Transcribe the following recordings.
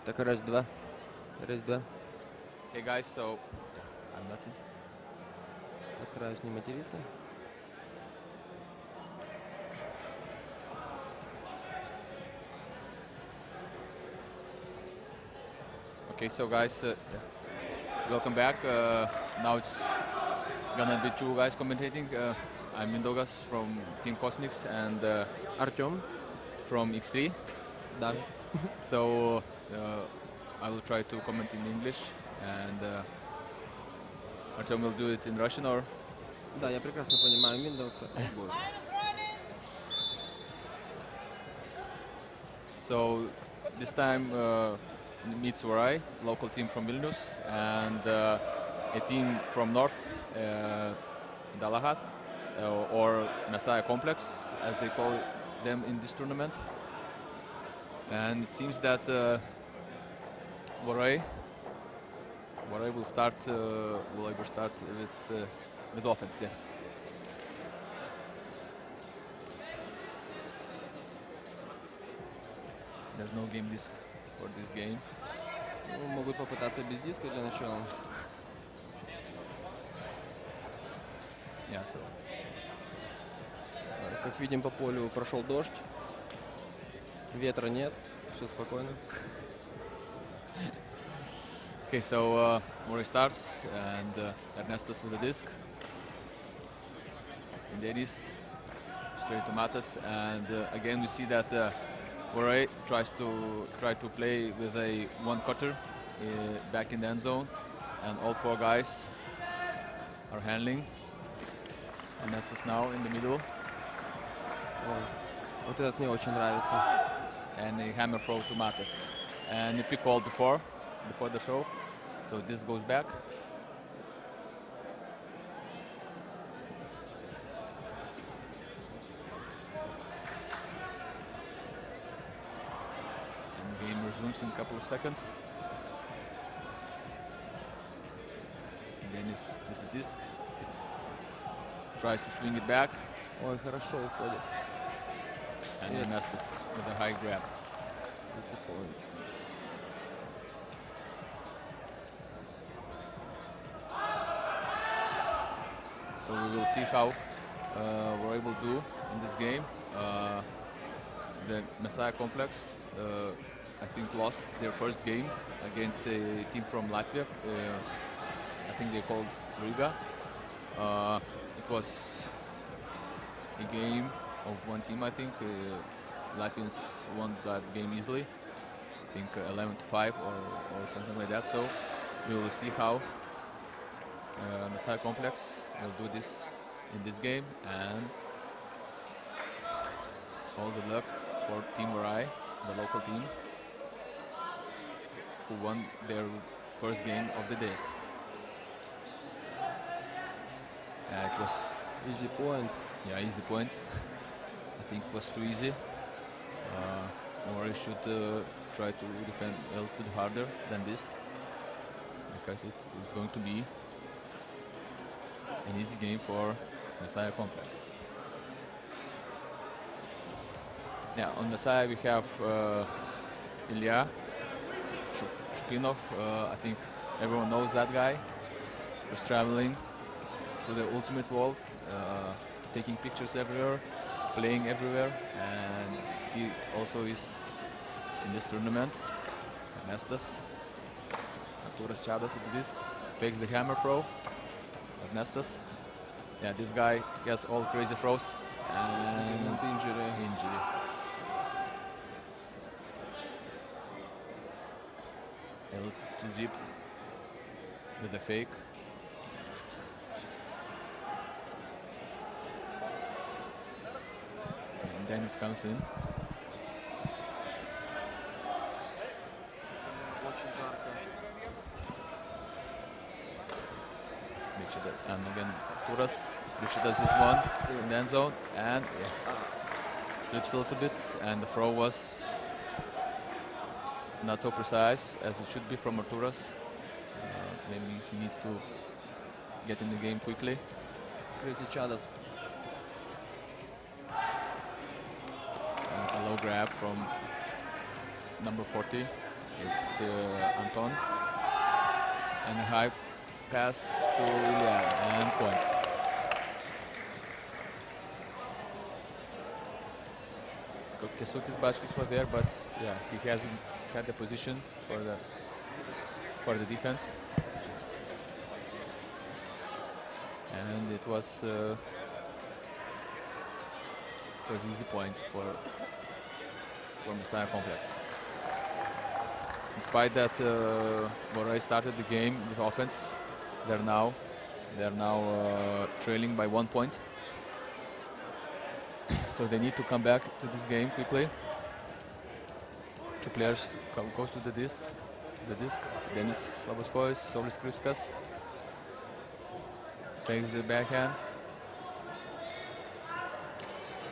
Так, раз-два. Раз-два. Hey guys, so I'm nothing. Постараюсь не материться. Okay, so guys, welcome back. Now it's gonna be two guys commentating. I'm Mindogas from Team Cosmics and Артем. from X3. Да. So I will try to comment in English and Artyom will do it in Russian or? Да, я прекрасно понимаю Windows. So this time meets Vorai, local team from Vilnius, and a team from North, Dalahast, or Messiah Complex, as they call them in this tournament. And it seems that Vorai will start with offense. Yes. There's no game disc for this game. Ну, могут попытаться без диска для начала. Yeah, so. Как видим, по полю прошел дождь. Ветра нет. Все спокойно. Okay, so Mori starts and Ernestus with the disc. And Denis straight to Matas, and again we see that Vorai tries to play with a one cutter back in the end zone, and all four guys are handling. Ernestus now in the middle. Ой, вот этот мне очень нравится. And a hammer throw to Matas. And a pick called before the throw. So this goes back. And the game resumes in a couple of seconds. Dennis with the disc. Tries to swing it back. Ой, хорошо уходит. And Ernestus with a high grab. So we will see how we're able to do in this game. The Messiah Complex, I think, lost their first game against a team from Latvia. I think they called Riga. It was a game of one team, I think. Latvians won that game easily. I think 11-5 or something like that. So we will see how Messiah Complex will do this in this game, and all the luck for Team Vorai, the local team, who won their first game of the day. Yeah, it was easy point. Yeah, easy point. I think it was too easy. Vorai should try to defend a little bit harder than this, because it is going to be an easy game for Messiah Complex. Yeah, on Messiah we have Ilya Shuklinov. I think everyone knows that guy. Who's traveling to the ultimate wall, taking pictures everywhere, playing everywhere, and he also is in this tournament. Ernestus. Arturas Chadas with this. Fakes the hammer throw. Ernestus. Yeah, this guy has all crazy throws and injury. A little too deep with the fake. And Dennis comes in. Очень жарко. And again, Arturas. Richard does his one in the end zone, and slips a little bit, and the throw was not so precise as it should be from Arturas. Maybe he needs to get in the game quickly. Crazy Chadas. A low grab from number 40. It's Anton. And a high pass to Ilya and point. Kestutis Bachkis was there, but yeah, he hasn't had the position for the defense. And it was easy points for Messiah Complex. Despite that, Vorai started the game with offense. They're now trailing by 1 point. So they need to come back to this game quickly. Two players goes to the disc. Denis Slaboskois, Saulis Kripskas takes the backhand.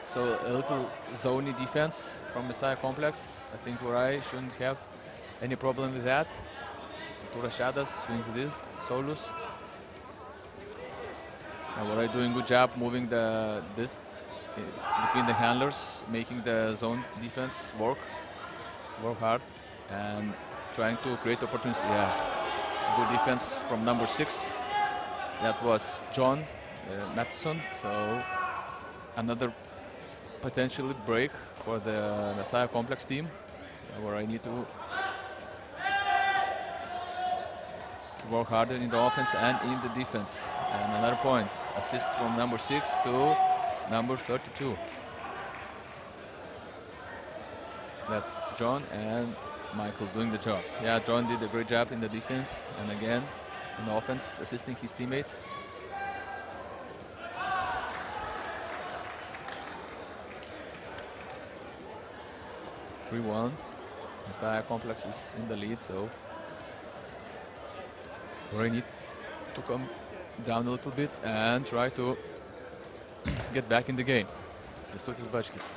So a little zony defense from Messiah Complex. I think Vorai shouldn't have any problem with that. Turashadas swings the disc, Solus. And Vorai doing good job moving the disc between the handlers, making the zone defense work hard, and trying to create opportunities. Yeah, good defense from number 6. That was John Matheson. So another potentially break for the Messiah Complex team, where I need to work harder in the offense and in the defense. And another point, assist from number 6 to number 32. That's John and Michael doing the job. Yeah, John did a great job in the defense, and again in the offense, assisting his teammate. (3-1). Messiah Complex is in the lead, so we need to come down a little bit and try to get back in the game. Kestutis Bachkis.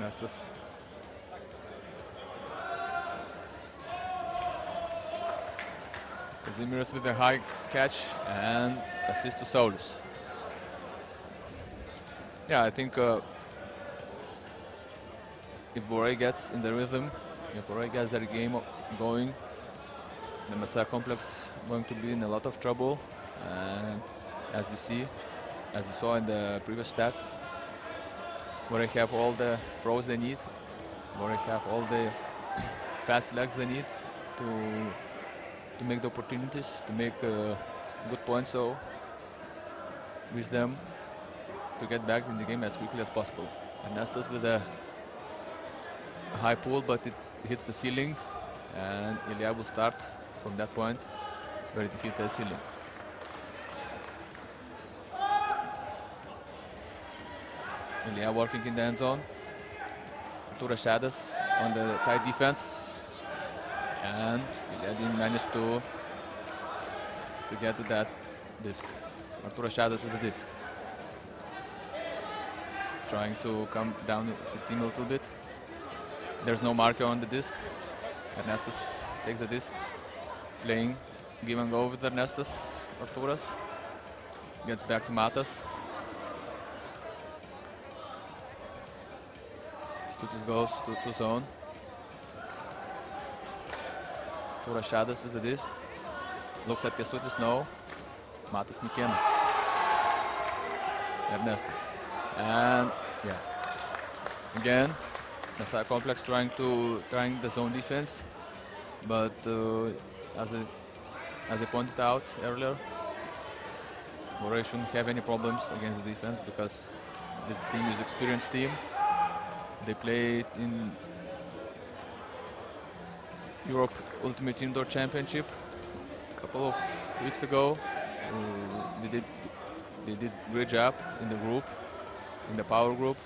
Mestas. Kazimieras with a high catch and assist to Saulus. Yeah, I think if Vorai gets in the rhythm, if Vorai gets their game going, the Messiah Complex going to be in a lot of trouble. And as we saw in the previous stat, Vorai have all the throws they need. Vorai have all the fast legs they need to make the opportunities, to make good points. So with them to get back in the game as quickly as possible. And Nestas with a high pull, but it hits the ceiling, and Ilya will start from that point where it hit the ceiling. Ilya working in the end zone. Turashadas on the tight defense, and Ilya didn't manage to get to that disc. Turashadas with the disc, trying to come down his team a little bit. There's no marker on the disc. Ernestas takes the disc, playing give and go with Ernestas. Arturas gets back to Matas. Kestutis goes to zone. Turashadas with the disc. Looks at Kestutis, no. Matas Mikenas. Ernestas. And yeah. Again, Messiah Complex trying the zone defense, but as I pointed out earlier, Vorai shouldn't have any problems against the defense because this team is an experienced team. They played in Europe Ultimate Indoor Championship a couple of weeks ago. They did great job in the group. In the power group,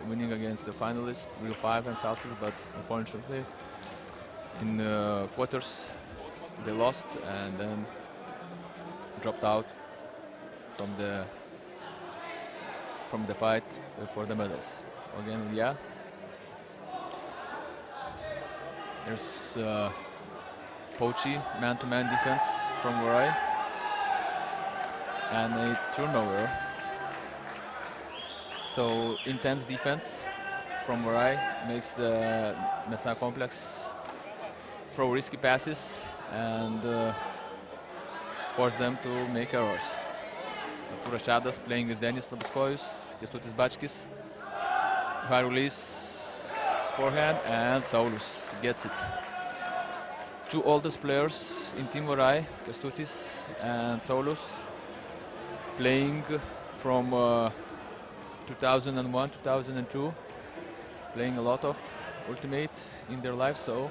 winning against the finalists, Real 5 and Southfield, but unfortunately in quarters they lost and then dropped out from the fight for the medals. Again, yeah. There's Pochi, man-to-man defense from Vorai, and a turnover. So intense defense from Vorai makes the Messiah complex throw risky passes and force them to make errors. Artūras Šedas playing with Denis Labuskojus, Kęstutis Bačkis. High release forehand and Saulius gets it. Two oldest players in Team Vorai, Kęstutis and Saulius, playing from 2001, 2002, playing a lot of Ultimate in their life, so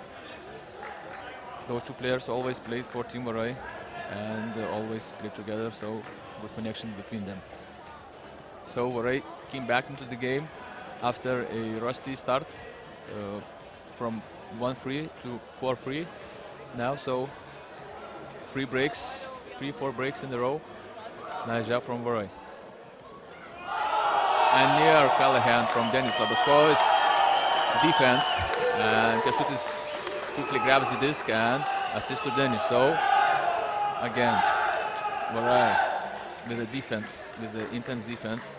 those two players always played for Team Vorai and always played together, so good connection between them. So Vorai came back into the game after a rusty start from 1-3 to 4-3 now, so 4 breaks in a row. Nice job from Vorai. And near Callahan from Denis Labuskojus. Defense, and Kęstutis quickly grabs the disc and assists to Denis. So again, Vorai with the defense, with the intense defense,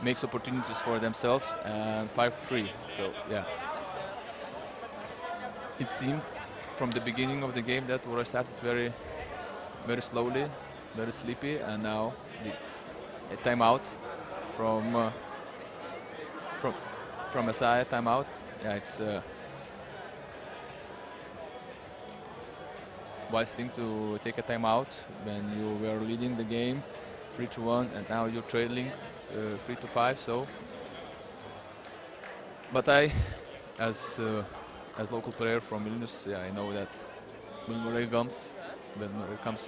makes opportunities for themselves, and 5-3. So yeah, it seemed from the beginning of the game that Vorai started very, very slowly, very sleepy, and now a timeout from Messiah, timeout. Yeah, it's a wise thing to take a timeout when you were leading the game 3-1, and now you're trailing 3-5. So, but I, as local player from Vilnius, yeah, I know that when Vorai comes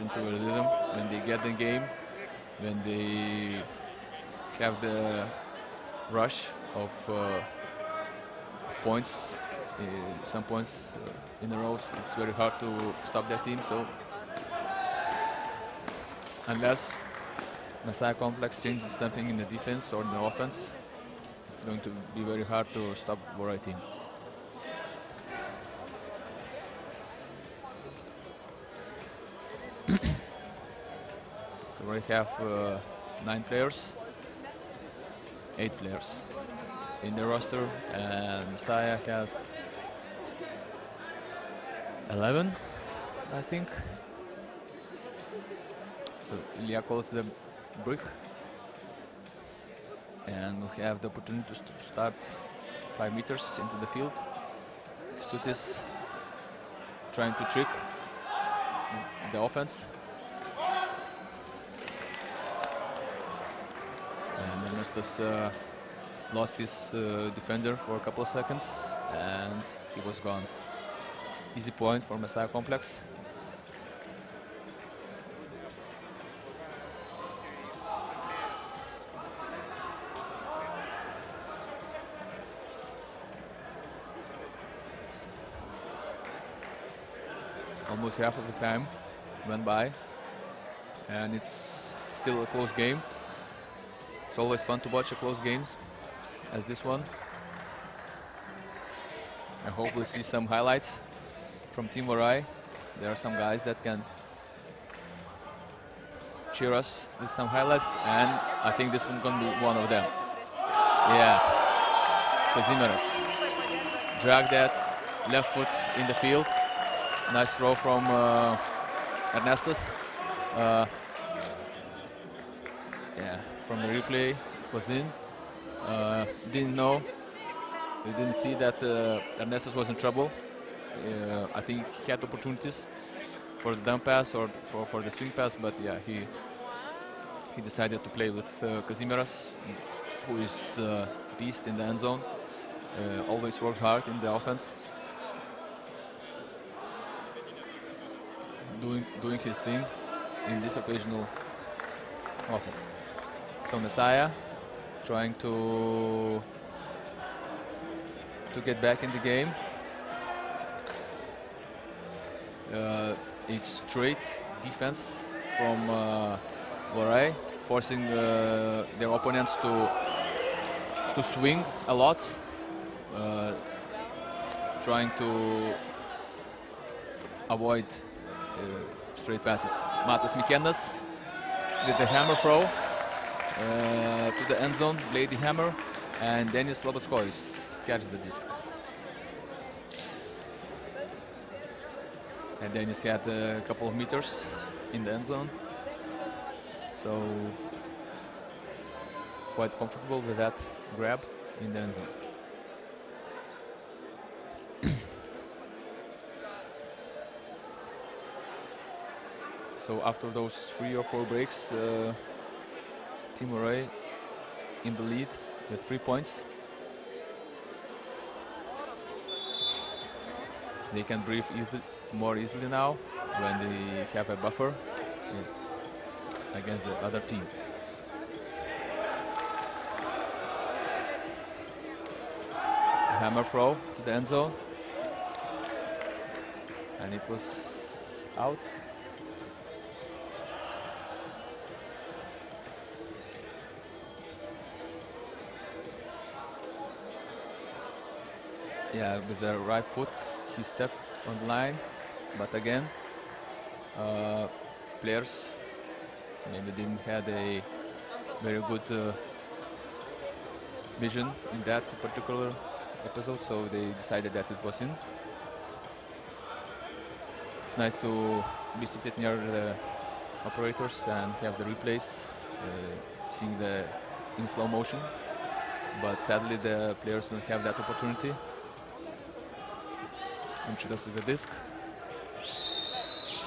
into a rhythm, when they get the game, when they have the rush of points, some points in a row, it's very hard to stop that team. So unless Messiah complex changes something in the defense or in the offense, it's going to be very hard to stop Vorai team. So we have 9 players, 8 players in the roster, and Messiah has 11, I think. So Ilya calls the brick, and we'll have the opportunity to start 5 meters into the field. Kęstutis trying to trick the offense. And Ernestas lost his defender for a couple of seconds, and he was gone. Easy point for Messiah complex. Almost half of the time went by, and it's still a close game. It's always fun to watch a close games as this one. I hope we'll see some highlights from Team Vorai. There are some guys that can cheer us with some highlights, and I think this one's gonna be one of them. Yeah, Kazimieras dragged that left foot in the field. Nice throw from Ernestas. Yeah, from the replay, was in. Didn't know. We didn't see that Ernestas was in trouble. I think he had opportunities for the dump pass or for the swing pass, but yeah, he decided to play with Kazimieras, who is a beast in the end zone. Always works hard in the offense. Doing his thing in this occasional offense. So Messiah trying to get back in the game. A straight defense from Vorai, forcing their opponents to swing a lot, trying to avoid straight passes. Matas Mikėnas with the hammer throw to the end zone, lady hammer, and Denis Labuskojus catch the disc. And Dennis had a couple of meters in the end zone, so quite comfortable with that grab in the end zone. So after those 3 or 4 breaks, Team Vorai in the lead with 3 points. They can breathe more easily now when they have a buffer against the other team. Hammer throw to the end zone, and it was out. Yeah, with the right foot, he stepped on the line, but again, players maybe didn't have a very good vision in that particular episode, so they decided that it was in. It's nice to be seated near the operators and have the replays, seeing the in slow motion, but sadly the players don't have that opportunity. Introduced with the disc.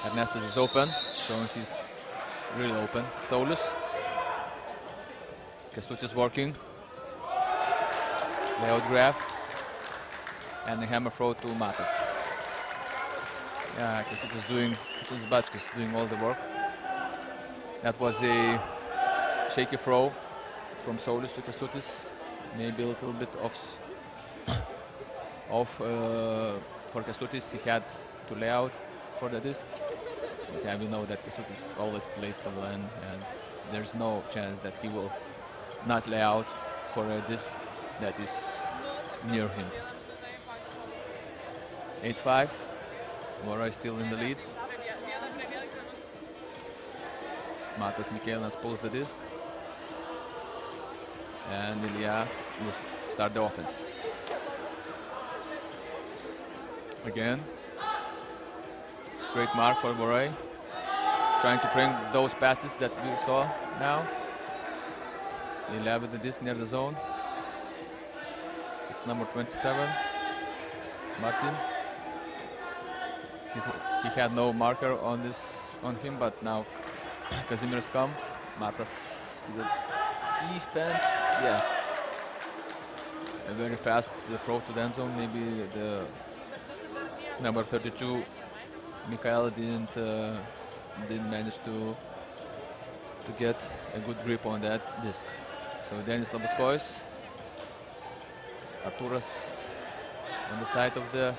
Ernestas is open, showing he's really open. Saulius. Kęstutis working. Layout grab. And the hammer throw to Matas. Yeah, Kęstutis doing all the work. That was a shaky throw from Saulius to Kęstutis. Maybe a little bit off for Kęstutis, he had to lay out for the disc. But yeah, we know that Kęstutis always plays the line, and there's no chance that he will not lay out for a disc that is near him. 8-5. Vorai still in the lead. Matas Mikėnas pulls the disc. And Ilya will start the offense. Again, straight mark for Vorai, trying to bring those passes that we saw now. Ilya with the disc near the zone. It's number 27, Martin. He had no marker on him, but now Kazimierz comes. Matas with the defense, yeah. A very fast throw to the end zone. Maybe the number 32, Mikhail, didn't manage to get a good grip on that disc. So Denis Labutkojis, Arturas on the side of the.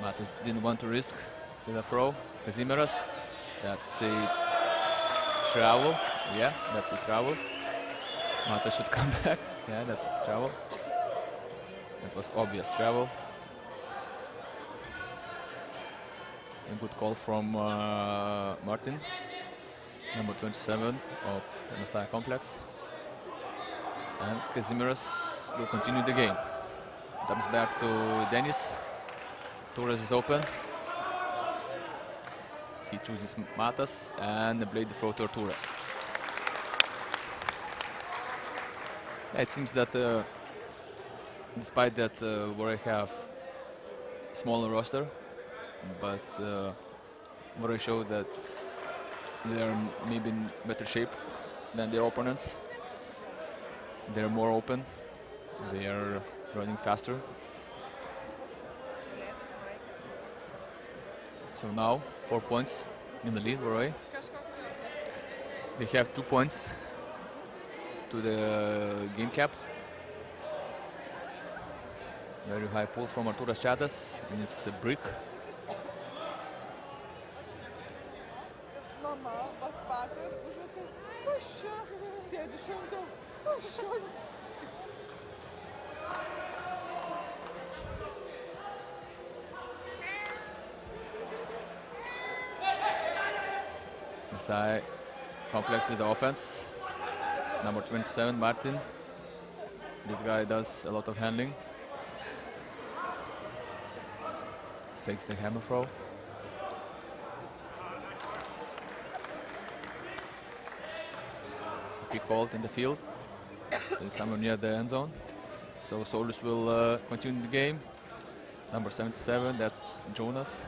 Matas didn't want to risk with a throw. Kazimierz, that's a travel. Yeah, that's a travel. Matas should come back. Yeah, that's a travel. That was obvious travel. A good call from Martin, number 27 of the Messiah Complex. And Kazimierz will continue the game. Comes back to Denis. Torres is open. He chooses Matas and the blade throw to Torres. Yeah, it seems that despite that Vorai have smaller roster, but Vorai showed that they are maybe in better shape than their opponents. They're more open. They are running faster. So now 4 points in the lead, Vorai. They have 2 points to the game cap. Very high pull from Arturas Chadas, and it's a brick. Messiah Complex with the offense. Number 27, Martin. This guy does a lot of handling. Takes the hammer throw. Kick called in the field. There's somewhere near the end zone. So Solus will continue the game. Number 77, that's Jonas.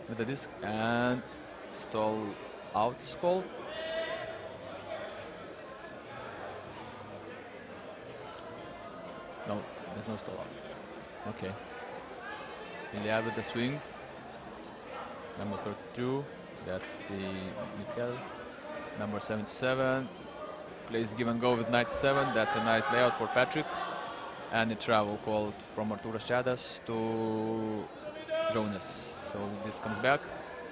With the disc, and stall out is called. No, there's no stall out. Okay. Ilya with the swing. Number 32, that's Mikkel. Number 77, plays give and go with 97. That's a nice layout for Patrick. And a travel called from Arturas Chadas to Jonas. So this comes back.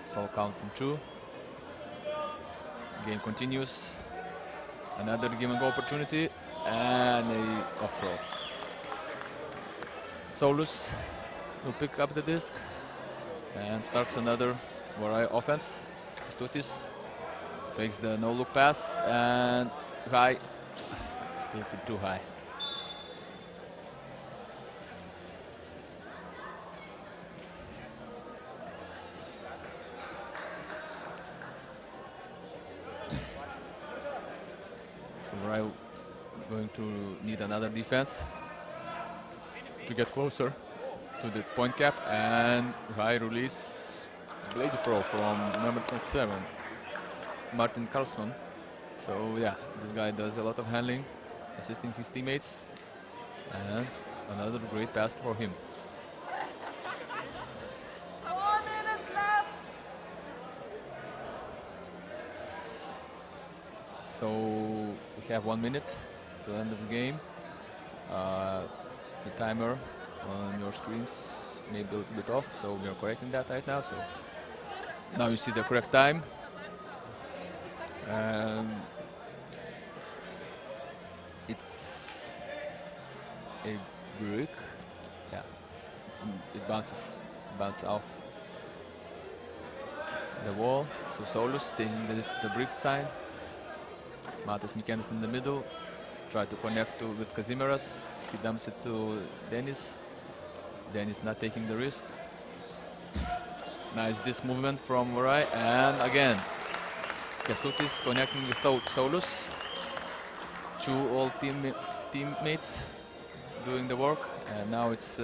So count from 2. Game continues. Another give and go opportunity. And a off throw. Solus will pick up the disc and starts another Vorai offense. Stutis fakes the no-look pass and high. Still too high. So Vorai going to need another defense to get closer to the point cap, and high release blade throw from number 27, Martin Carlson. So yeah, this guy does a lot of handling, assisting his teammates, and another great pass for him. So we have 1 minute to the end of the game. The timer on your screens may be a little bit off, so we are correcting that right now. So now you see the correct time. It's a brick. Yeah, it bounces off the wall. So Solus taking the brick sign. Matas Mikenas in the middle. Try to connect with Kazimieras. He dumps it to Dennis. Dennis not taking the risk. Nice disc movement from Vorai, and again Kestutis connecting with Solus. 2 old teammates doing the work, and now it's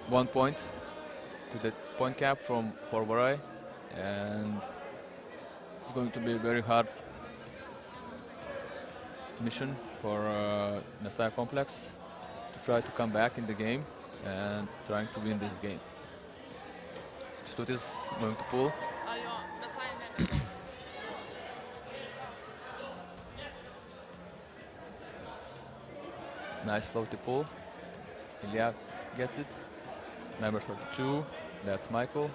1 point to the point cap for Vorai, and it's going to be a very hard mission for Messiah Complex to try to come back in the game and trying to win this game. Stutis going to pull. Nice floaty pull. Ilya gets it. Number 32, that's Michael.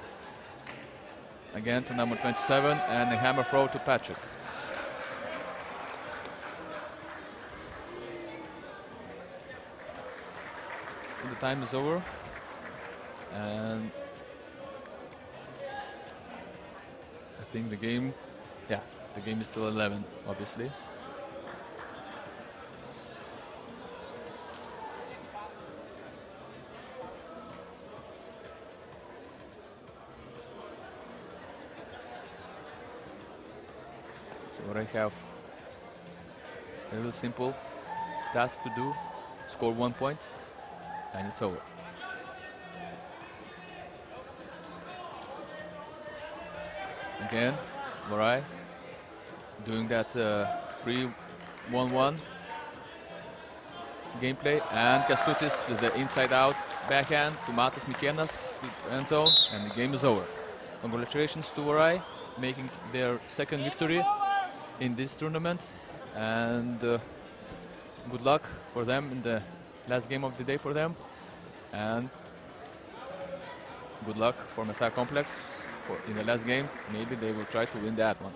Again to number 27, and a hammer throw to Patrick. So the time is over, and I think the game is still 11, obviously. So what I have a real simple task to do, score 1 point, and it's over. Again, Vorai doing that 3-1-1 gameplay, and Kestutis with the inside-out backhand to Matas Mikenas to end zone, and the game is over. Congratulations to Vorai, making their second victory in this tournament, and good luck for them in the last game of the day for them, and good luck for Messiah Complex in the last game. Maybe they will try to win that one.